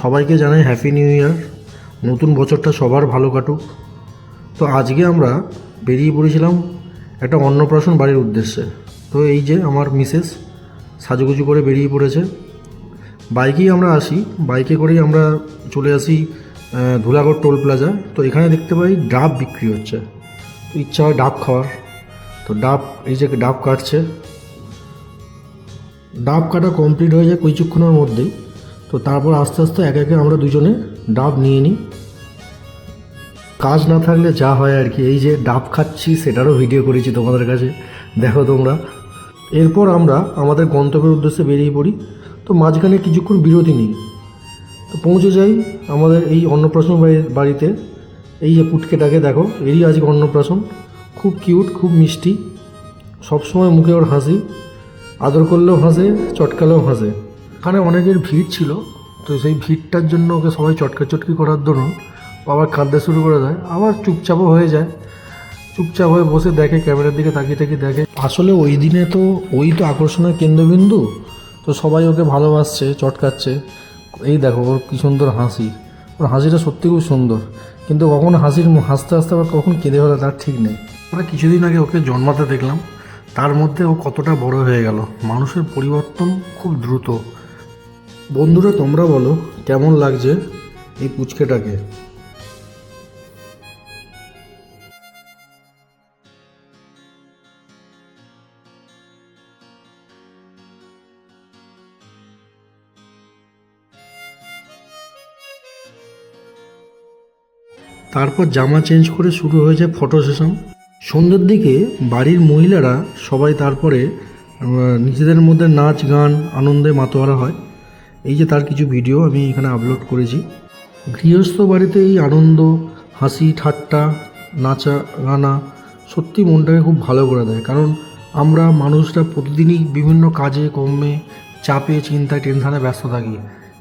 সবাইকে জানাই happy new year. নতুন বছরটা সবার ভালো কাটুক। তো আজকে আমরা বেরিয়ে পড়েছিলাম একটা অন্নপ্রাশন বাড়ির উদ্দেশ্যে। তো এই যে আমার মিসেস সাজুগুজু করে বেরিয়ে পড়েছে। বাইকেই আমরা আসি, বাইকে করেই আমরা চলে আসি ধুলাগড় টোল প্লাজা। তো এখানে দেখতে পাই ডাব বিক্রি হচ্ছে। তো ইচ্ছা হয় ডাব খাওয়ার। তো ডাব, এই যে ডাব কাটছে, ডাব কাটা কমপ্লিট হয়ে যায় কিছুক্ষণের মধ্যেই। তো তারপর আস্তে আস্তে একে একে আমরা দুজনে ডাব নিয়ে নিই। কাজ না থাকলে যা হয় আর কি, এই যে ডাব খাচ্ছি সেটারও ভিডিও করেছি তোমাদের কাছে, দেখো তোমরা। এরপর আমরা আমাদের গন্তব্যের উদ্দেশ্যে বেরিয়ে পড়ি। তো মাঝখানে কিছুক্ষণ বিরতি নিই। তো পৌঁছে যাই আমাদের এই অন্নপ্রাশন বাড়িতে। এই যে পুটকেটাকে দেখো, এরই আজকে অন্নপ্রাশন। খুব কিউট, খুব মিষ্টি, সবসময় মুখে ওর হাসি, আদর করলেও হাসে, চটকালেও হাসে। এখানে অনেকের ভিড় ছিল, তো সেই ভিড়টার জন্য ওকে সবাই চটকি করার দরুন আবার কাঁদতে শুরু করে দেয়, আবার চুপচাপও হয়ে যায়। চুপচাপ হয়ে বসে দেখে, ক্যামেরার দিকে তাকিয়ে দেখে। আসলে ওই দিনে তো ওই তো আকর্ষণের কেন্দ্রবিন্দু। তো সবাই ওকে ভালোবাসছে, চটকাচ্ছে। এই দেখো ওর কী সুন্দর হাসি, ওর হাসিটা সত্যি খুব সুন্দর। কিন্তু কখন হাসতে হাসতে আবার কখন কেঁদে ফেলে তার ঠিক নেই। আমরা কিছুদিন আগে ওকে জন্মাতে দেখলাম, তার মধ্যে ও কতটা বড় হয়ে গেল। মানুষের পরিবর্তন খুব দ্রুত। বন্ধুরা তোমরা বলো কেমন লাগছে এই পুচকেটাকে। তারপর জামা চেঞ্জ করে শুরু হয়ে যায় ফটো সেশন। সন্ধ্যের দিকে বাড়ির মহিলারা সবাই তারপরে নিজেদের মধ্যে নাচ গান আনন্দে মাতোয়ারা হয়। এই যে তার কিছু ভিডিও আমি এখানে আপলোড করেছি। গৃহস্থ বাড়িতে এই আনন্দ, হাসি ঠাট্টা, নাচা গানা সত্যি মনটাকে খুব ভালো করে দেয়। কারণ আমরা মানুষরা প্রতিদিনই বিভিন্ন কাজে কর্মে, চাপে, চিন্তায়, টেনশানে ব্যস্ত থাকি।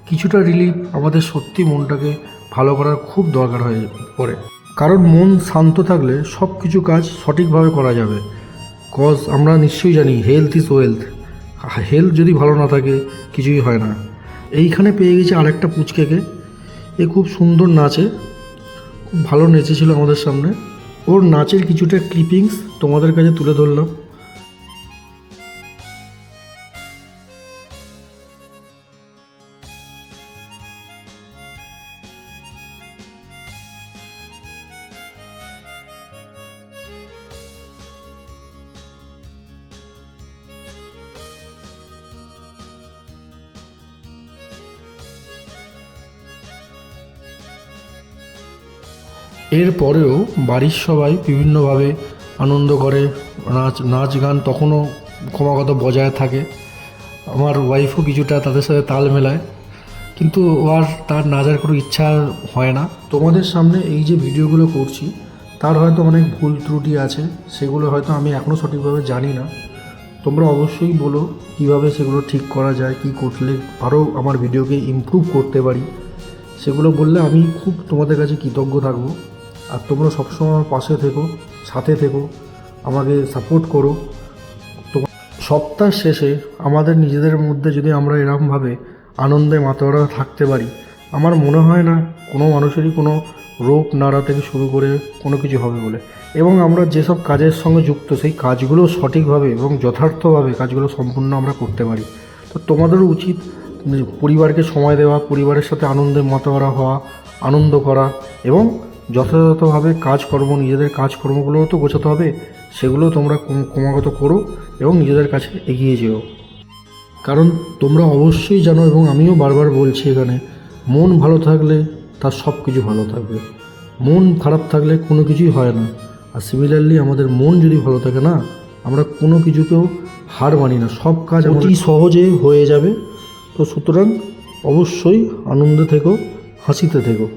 কিছুটা রিলিফ আমাদের সত্যি মনটাকে ভালো করার খুব দরকার হয়ে পড়ে। কারণ মন শান্ত থাকলে সব কিছু কাজ সঠিকভাবে করা যাবে। কজ আমরা নিশ্চয়ই জানি হেলথ ইজ ওয়েলথ। হেলথ যদি ভালো না থাকে কিছুই হয় না। এইখানে পেয়ে গেছি আরেকটা পুচকেকে। এ খুব সুন্দর নাচে, খুব ভালো নেচেছিল আমাদের সামনে। ওর নাচের কিছুটা ক্লিপিংস তোমাদের কাছে তুলে ধরলাম। এরপরেও বাড়ির সবাই বিভিন্নভাবে আনন্দ করে, নাচ গান তখনও ক্রমাগত বজায় থাকে। আমার ওয়াইফও কিছুটা তাদের সাথে তাল মেলায়, কিন্তু আর তার নাচার কোনো ইচ্ছা হয় না। তোমাদের সামনে এই যে ভিডিওগুলো করছি তার হয়তো অনেক ভুল ত্রুটি আছে, সেগুলো হয়তো আমি এখনও সঠিকভাবে জানি না। তোমরা অবশ্যই বলো কীভাবে সেগুলো ঠিক করা যায়, কী করলে আরও আমার ভিডিওকে ইমপ্রুভ করতে পারি। সেগুলো বললে আমি খুব তোমাদের কাছে কৃতজ্ঞ থাকবো। আর তোমরা সবসময় আমার পাশে থেকো, সাথে থেকো, আমাকে সাপোর্ট করো। তো সপ্তাহ শেষে আমাদের নিজেদের মধ্যে যদি আমরা এরকমভাবে আনন্দে মাতোয়ারা থাকতে পারি, আমার মনে হয় না কোনো মানুষেরই কোনো রোগ নাড়া থেকে শুরু করে কোনো কিছু হবে বলে। এবং আমরা যেসব কাজের সঙ্গে যুক্ত সেই কাজগুলো সঠিকভাবে এবং যথার্থভাবে কাজগুলো সম্পূর্ণ আমরা করতে পারি। তো তোমাদেরও উচিত পরিবারকে সময় দেওয়া, পরিবারের সাথে আনন্দে মাতোয়ারা হওয়া, আনন্দ করা এবং যথাযথভাবে কাজকর্ম, নিজেদের কাজকর্মগুলোও তো গোছাতে হবে। সেগুলো তোমরা ক্রমাগত করো এবং নিজেদের কাছে এগিয়ে যেও। কারণ তোমরা অবশ্যই জানো এবং আমিও বারবার বলছি এখানে, মন ভালো থাকলে তার সব কিছু ভালো থাকবে। মন খারাপ থাকলে কোনো কিছুই হয় না। আর সিমিলারলি আমাদের মন যদি ভালো থাকে না, আমরা কোনো কিছুকেও হার মানি না, সব কাজ অতি সহজে হয়ে যাবে। তো সুতরাং অবশ্যই আনন্দে থেকো, হাসিতে থেকো।